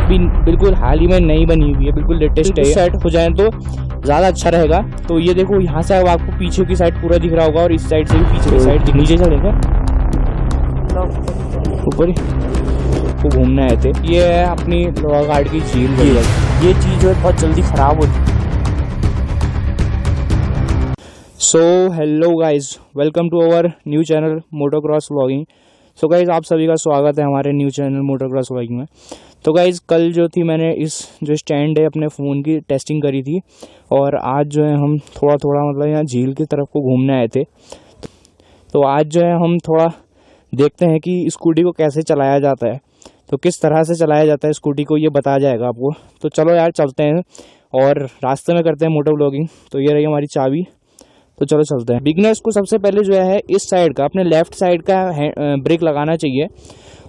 अभी बिल्कुल हाल ही में नई बनी हुई है, बिल्कुल लेटेस्ट है। सेट हो जाए तो ज़्यादा अच्छा रहेगा। तो ये देखो यहाँ से अब आपको पीछे की साइड पूरा दिख रहा होगा और इस साइड से भी पीछे की साइड। नीचे चलेंगे ऊपर को घूमने आए थे। ये है अपनी लोहाघाट की झील। ये चीज़ जो है बहुत जल्दी ख़राब होती है। So hello guys, welcome to our new channel motocross vlogging. So guys आप सभी का स्वागत है हमारे न्यू चैनल मोटोक्रॉस व्लॉगिंग में। तो गाइज कल जो थी मैंने इस जो स्टैंड है अपने फ़ोन की टेस्टिंग करी थी और आज जो है हम थोड़ा थोड़ा मतलब यहाँ झील की तरफ को घूमने आए थे। तो आज जो है हम थोड़ा देखते हैं कि स्कूटी को कैसे चलाया जाता है, तो किस तरह से चलाया जाता है स्कूटी को, ये बताया जाएगा आपको। तो चलो यार चलते हैं और रास्ते में करते हैं मोटो व्लॉगिंग। तो ये रही हमारी चाबी, तो चलो चलते हैं। बिगनर्स को सबसे पहले जो है इस साइड का, अपने लेफ्ट साइड का ब्रेक लगाना चाहिए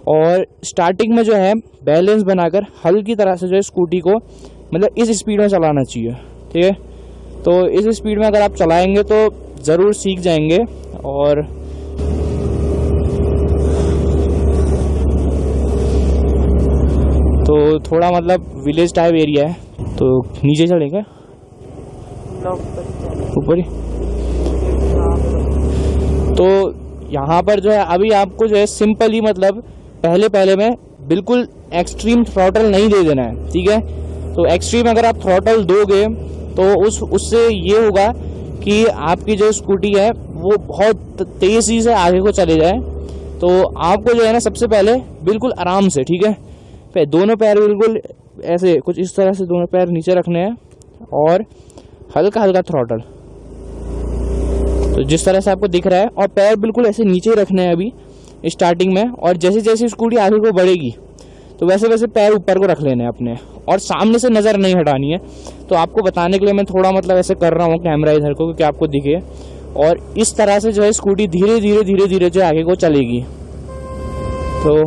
और स्टार्टिंग में जो है बैलेंस बनाकर हल्की तरह से जो है स्कूटी को मतलब इस स्पीड में चलाना चाहिए, ठीक है। तो इस स्पीड में अगर आप चलाएंगे तो ज़रूर सीख जाएंगे। और तो थोड़ा मतलब विलेज टाइप एरिया है, तो नीचे चलेंगे ऊपर ही। तो यहाँ पर जो है अभी आपको जो है सिंपल ही मतलब पहले में बिल्कुल एक्सट्रीम थ्रॉटल नहीं दे देना है, ठीक है। तो एक्सट्रीम अगर आप थ्रॉटल दोगे तो उससे ये होगा कि आपकी जो स्कूटी है वो बहुत तेज़ी से आगे को चले जाए। तो आपको जो है ना सबसे पहले बिल्कुल आराम से, ठीक है, दोनों पैर बिल्कुल ऐसे कुछ इस तरह से दोनों पैर नीचे रखने हैं और हल्का हल्का थ्रॉटल, तो जिस तरह से आपको दिख रहा है, और पैर बिल्कुल ऐसे नीचे रखने हैं अभी स्टार्टिंग में। और जैसे जैसे स्कूटी आगे को बढ़ेगी तो वैसे वैसे पैर ऊपर को रख लेने हैं अपने, और सामने से नज़र नहीं हटानी है। तो आपको बताने के लिए मैं थोड़ा मतलब ऐसे कर रहा हूँ कैमरा इधर को, क्योंकि आपको दिखे। और इस तरह से जो है स्कूटी धीरे धीरे धीरे धीरे जो आगे को चलेगी। तो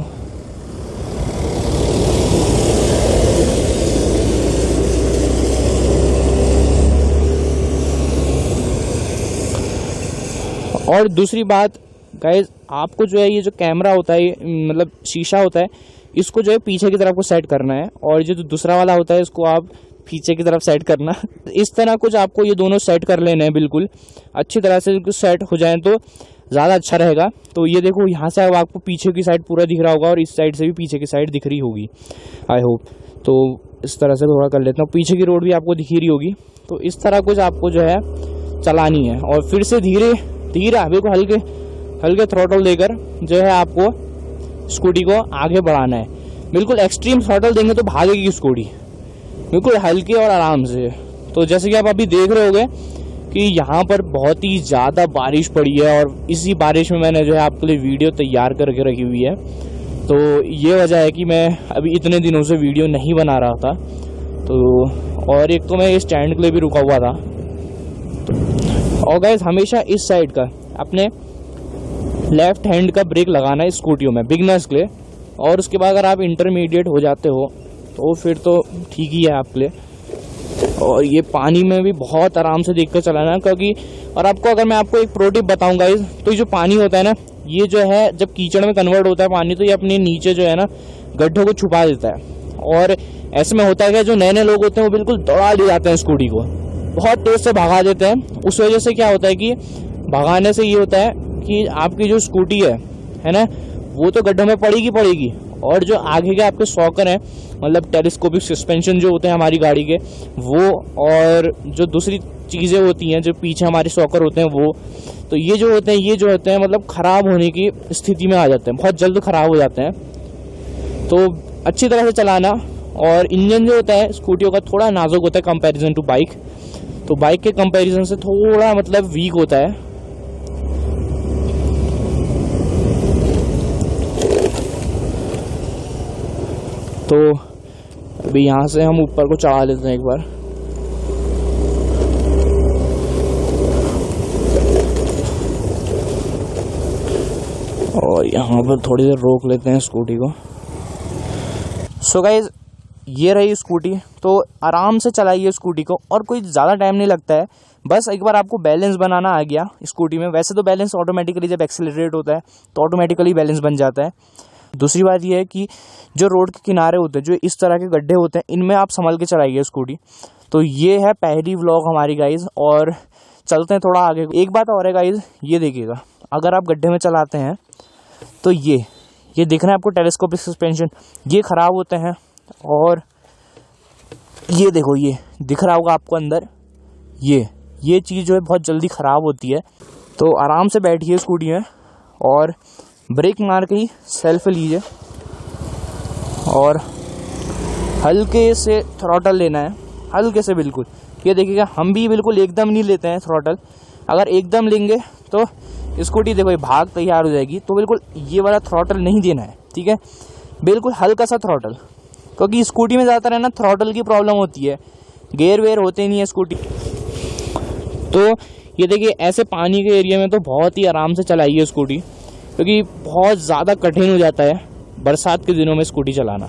और दूसरी बात गाइज, आपको जो है ये जो कैमरा होता है मतलब शीशा होता है, इसको जो है पीछे की तरफ को सेट करना है, और जो दूसरा वाला होता है इसको आप पीछे की तरफ सेट करना। इस तरह कुछ आपको ये दोनों सेट कर लेने हैं बिल्कुल अच्छी तरह से। सेट हो जाए तो ज़्यादा अच्छा रहेगा। तो ये देखो यहाँ से अब आपको पीछे की साइड पूरा दिख रहा होगा और इस साइड से भी पीछे की साइड दिख रही होगी, आई होप। तो इस तरह से थोड़ा कर लेता हूँ, पीछे की रोड भी आपको दिख रही होगी। तो इस तरह कुछ आपको जो है चलानी है, और फिर से धीरे धीरे हवे को हल्के हल्के थ्रॉटल देकर जो है आपको स्कूटी को आगे बढ़ाना है। बिल्कुल एक्सट्रीम थ्रॉटल देंगे तो भागेगी स्कूटी, बिल्कुल हल्के और आराम से। तो जैसे कि आप अभी देख रहे होगे कि यहाँ पर बहुत ही ज़्यादा बारिश पड़ी है, और इसी बारिश में मैंने जो है आपके लिए वीडियो तैयार करके रखी हुई है। तो ये वजह है कि मैं अभी इतने दिनों से वीडियो नहीं बना रहा था। तो और एक तो मैं ये स्टैंड के लिए भी रुका हुआ था। और गाइस हमेशा इस साइड का अपने लेफ्ट हैंड का ब्रेक लगाना है स्कूटियों में बिगनर्स के लिए। और उसके बाद अगर आप इंटरमीडिएट हो जाते हो तो फिर तो ठीक ही है आपके लिए। और ये पानी में भी बहुत आराम से देख कर चलाना है, क्योंकि और अगर मैं आपको एक प्रो टिप बताऊंगा गाइस, तो ये जो पानी होता है ना, ये जो है जब कीचड़ में कन्वर्ट होता है पानी, तो ये अपने नीचे जो है ना गड्ढों को छुपा देता है। और ऐसे में होता है कि जो नए नए लोग होते हैं वो बिल्कुल दौड़ा ले जाते हैं स्कूटी को, बहुत तेज से भगा देते हैं। उस वजह से क्या होता है कि भगाने से ये होता है कि आपकी जो स्कूटी है ना, वो तो गड्ढों में पड़ेगी, और जो आगे के आपके शॉकर हैं मतलब टेलीस्कोपिक सस्पेंशन जो होते हैं हमारी गाड़ी के, वो और जो दूसरी चीज़ें होती हैं जो पीछे हमारे शॉकर होते हैं वो, तो ये जो होते हैं मतलब ख़राब होने की स्थिति में आ जाते हैं, बहुत जल्द ख़राब हो जाते हैं। तो अच्छी तरह से चलाना। और इंजन जो होता है स्कूटियों का थोड़ा नाजुक होता है कंपैरिजन टू बाइक, तो बाइक के कंपैरिजन से थोड़ा मतलब वीक होता है। तो अभी यहाँ से हम ऊपर को चढ़ा लेते हैं एक बार। और यहाँ पर थोड़ी देर रोक लेते हैं स्कूटी को। सो गाइज ये रही स्कूटी। तो आराम से चलाइए स्कूटी को, और कोई ज़्यादा टाइम नहीं लगता है। बस एक बार आपको बैलेंस बनाना आ गया स्कूटी में। वैसे तो बैलेंस ऑटोमेटिकली जब एक्सेलरेट होता है तो ऑटोमेटिकली बैलेंस बन जाता है। दूसरी बात यह है कि जो रोड के किनारे होते हैं, जो इस तरह के गड्ढे होते हैं, इनमें आप संभल के चलाइए स्कूटी। तो ये है पहली व्लॉग हमारी गाइज, और चलते हैं थोड़ा आगे। एक बात और है गाइज, ये देखिएगा, अगर आप गड्ढे में चलाते हैं तो ये दिख रहा है आपको टेलीस्कोपिक सस्पेंशन, ये ख़राब होते हैं। और ये देखो, ये दिख रहा होगा आपको अंदर, ये चीज़ जो है बहुत जल्दी ख़राब होती है। तो आराम से बैठिए स्कूटी में और ब्रेक मार के ही सेल्फ लीजिए और हल्के से थ्रॉटल लेना है, हल्के से बिल्कुल। ये देखिएगा, हम भी बिल्कुल एकदम नहीं लेते हैं थ्रॉटल। अगर एकदम लेंगे तो स्कूटी देखो ये भाग तैयार हो जाएगी। तो बिल्कुल ये वाला थ्रॉटल नहीं देना है, ठीक है, बिल्कुल हल्का सा थ्रॉटल, क्योंकि स्कूटी में ज़्यादातर है ना थ्रॉटल की प्रॉब्लम होती है, गेयर वेयर होते नहीं है स्कूटी। तो ये देखिए, ऐसे पानी के एरिया में तो बहुत ही आराम से चलाइए स्कूटी, क्योंकि बहुत ज़्यादा कठिन हो जाता है बरसात के दिनों में स्कूटी चलाना।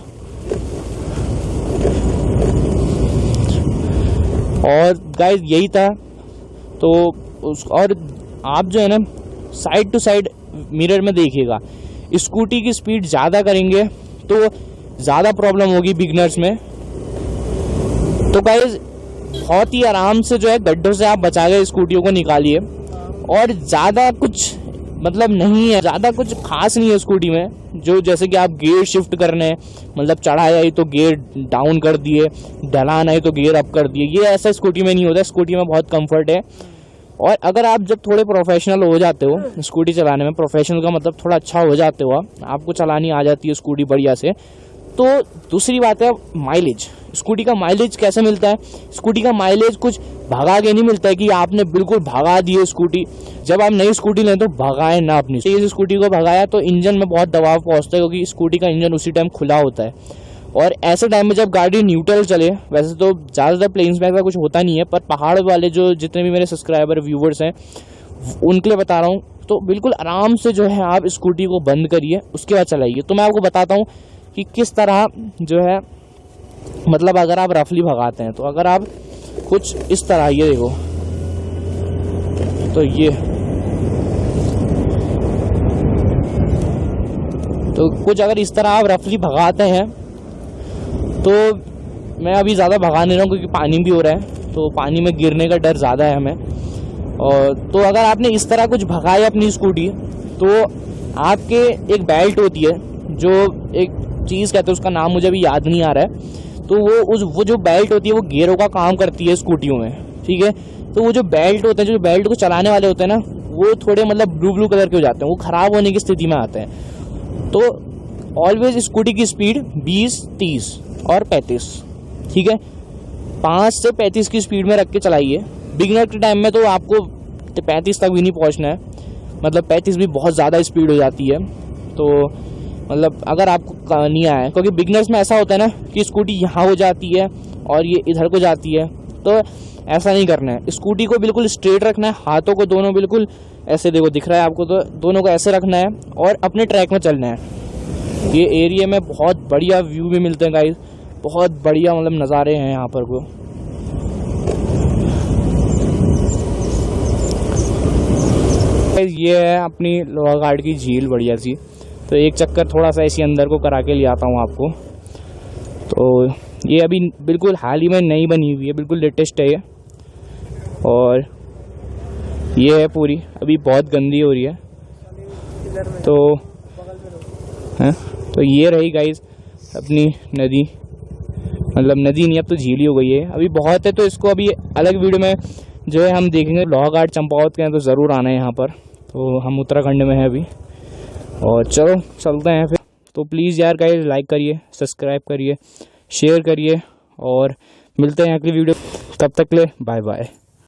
और गाइस यही था। तो और आप जो है ना साइड टू साइड मिरर में देखिएगा, स्कूटी की स्पीड ज़्यादा करेंगे तो ज़्यादा प्रॉब्लम होगी बिगनर्स में। तो गाइस बहुत ही आराम से जो है गड्ढों से आप बचा के स्कूटियों को निकालिए। और ज़्यादा कुछ मतलब नहीं है, ज़्यादा कुछ खास नहीं है स्कूटी में, जो जैसे कि आप गियर शिफ्ट करने, मतलब चढ़ाई आई तो गियर डाउन कर दिए, ढलान आई तो गियर अप कर दिए, ये ऐसा स्कूटी में नहीं होता। स्कूटी में बहुत कंफर्ट है। और अगर आप जब थोड़े प्रोफेशनल हो जाते हो स्कूटी चलाने में, प्रोफेशनल का मतलब थोड़ा अच्छा हो जाते हो, आपको चलानी आ जाती है स्कूटी बढ़िया से, तो दूसरी बात है माइलेज। स्कूटी का माइलेज कैसे मिलता है? स्कूटी का माइलेज कुछ भगा के नहीं मिलता है कि आपने बिल्कुल भगा दी है स्कूटी। जब आप नई स्कूटी लें तो भगाएं ना अपनी। इस स्कूटी को भगाया तो इंजन में बहुत दबाव पहुंचता है, क्योंकि स्कूटी का इंजन उसी टाइम खुला होता है। और ऐसे टाइम में जब गाड़ी न्यूट्रल चले, वैसे तो ज़्यादातर प्लेन्स में ऐसा कुछ होता नहीं है, पर पहाड़ वाले जो जितने भी मेरे सब्सक्राइबर व्यूवर्स हैं उनके लिए बता रहा हूँ, तो बिल्कुल आराम से जो है आप स्कूटी को बंद करिए, उसके बाद चलाइए। तो मैं आपको बताता हूँ कि किस तरह जो है, मतलब अगर आप रफली भगाते हैं तो अगर आप कुछ इस तरह, ये देखो, तो ये तो कुछ अगर इस तरह आप रफली भगाते हैं, तो मैं अभी ज़्यादा भगा नहीं रहा हूँ क्योंकि पानी भी हो रहा है, तो पानी में गिरने का डर ज़्यादा है हमें। और तो अगर आपने इस तरह कुछ भगाया अपनी स्कूटी, तो आपके एक बेल्ट होती है, जो एक चीज़ कहते हैं, उसका नाम मुझे अभी याद नहीं आ रहा है, तो वो जो बेल्ट होती है वो गियरों का काम करती है स्कूटियों में, ठीक है। तो वो जो बेल्ट होते हैं, जो बेल्ट को चलाने वाले होते हैं ना, वो थोड़े मतलब ब्लू कलर के हो जाते हैं, वो ख़राब होने की स्थिति में आते हैं। तो ऑलवेज स्कूटी की स्पीड 20, 30 और 35, ठीक है, 5 से 35 की स्पीड में रख के चलाइए। बिगिनर के टाइम में तो आपको 35 तक भी नहीं पहुंचना है, मतलब 35 भी बहुत ज़्यादा स्पीड हो जाती है। तो मतलब अगर आपको नहीं आया, क्योंकि बिगनर्स में ऐसा होता है ना कि स्कूटी यहाँ हो जाती है और ये इधर को जाती है, तो ऐसा नहीं करना है। स्कूटी को बिल्कुल स्ट्रेट रखना है, हाथों को दोनों बिल्कुल ऐसे, देखो दिख रहा है आपको, तो दोनों को ऐसे रखना है और अपने ट्रैक में चलना है। ये एरिया में बहुत बढ़िया व्यू भी मिलते हैं गाइस, बहुत बढ़िया मतलब नज़ारे हैं यहाँ पर को। ये है अपनी लोहाघाट की झील बढ़िया सी। तो एक चक्कर थोड़ा सा ऐसी अंदर को करा के ले आता हूँ आपको। तो ये अभी बिल्कुल हाल ही में नई बनी हुई है, बिल्कुल लेटेस्ट है ये। और ये है पूरी, अभी बहुत गंदी हो रही है। तो ये रही गाइस अपनी नदी, मतलब नदी नहीं अब तो झील ही हो गई है, अभी बहुत है। तो इसको अभी अलग वीडियो में जो है हम देखेंगे। लोहाघाट चंपावत के हैं तो ज़रूर आना है यहाँ पर, तो हम उत्तराखंड में हैं अभी। और चलो चलते हैं फिर। तो प्लीज़ यार गाइस लाइक करिए, सब्सक्राइब करिए, शेयर करिए और मिलते हैं अगली वीडियो। तब तक ले बाय बाय।